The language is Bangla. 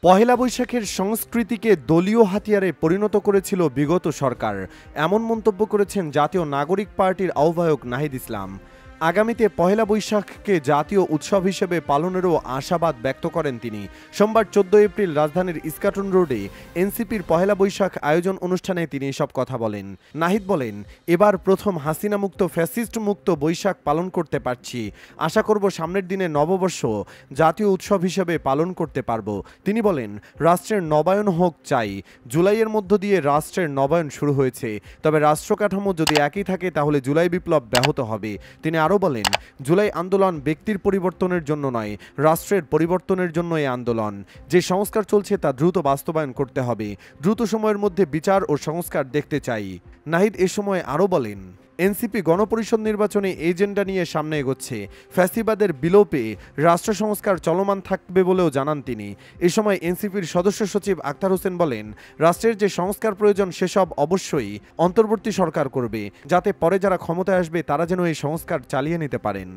পহেলা বৈশাখের সংস্কৃতিকে দলীয় হাতিয়ারে পরিণত করেছিল বিগত সরকার, এমন মন্তব্য করেছেন জাতীয় নাগরিক পার্টির আহ্বায়ক নাহিদ ইসলাম। আগামীতে পহেলা বৈশাখকে জাতীয় উৎসব হিসেবে পালনেরও আশাবাদ ব্যক্ত করেন তিনি। সোমবার 14 এপ্রিল রাজধানীর ইস্কাটন রোডে এনসিপির পহেলা বৈশাখ আয়োজন অনুষ্ঠানে তিনি এসব কথা বলেন। নাহিদ বলেন, এবার প্রথম হাসিনা মুক্ত ফ্যাসিস্ট মুক্ত বৈশাখ পালন করতে পারছি। আশা করব সামনের দিনে নববর্ষ জাতীয় উৎসব হিসেবে পালন করতে পারব। তিনি বলেন, রাষ্ট্রের নবায়ন হোক চাই। জুলাইয়ের মধ্য দিয়ে রাষ্ট্রের নবায়ন শুরু হয়েছে, তবে রাষ্ট্র কাঠামো যদি একই থাকে তাহলে জুলাই বিপ্লব ব্যাহত হবে। তিনি আরও বলেন, জুলাই আন্দোলন ব্যক্তির পরিবর্তনের জন্য নয়, রাষ্ট্রের পরিবর্তনের জন্য এই আন্দোলন। যে সংস্কার চলছে তা দ্রুত বাস্তবায়ন করতে হবে। দ্রুত সময়ের মধ্যে বিচার ও সংস্কার দেখতে চাই। নাহিদ এ সময় আরও বলেন, এনসিপি গণপরিষদ নির্বাচনে এজেন্ডা নিয়ে সামনে এগোচ্ছে। ফ্যাসিবাদের বিলোপে রাষ্ট্র সংস্কার চলমান থাকবে বলেও জানান তিনি। এ সময় এনসিপির সদস্য সচিব আক্তার হোসেন বলেন, রাষ্ট্রের যে সংস্কার প্রয়োজন সেসব অবশ্যই অন্তর্বর্তী সরকার করবে, যাতে পরে যারা ক্ষমতায় আসবে তারা যেন এই সংস্কার চালিয়ে নিতে পারেন।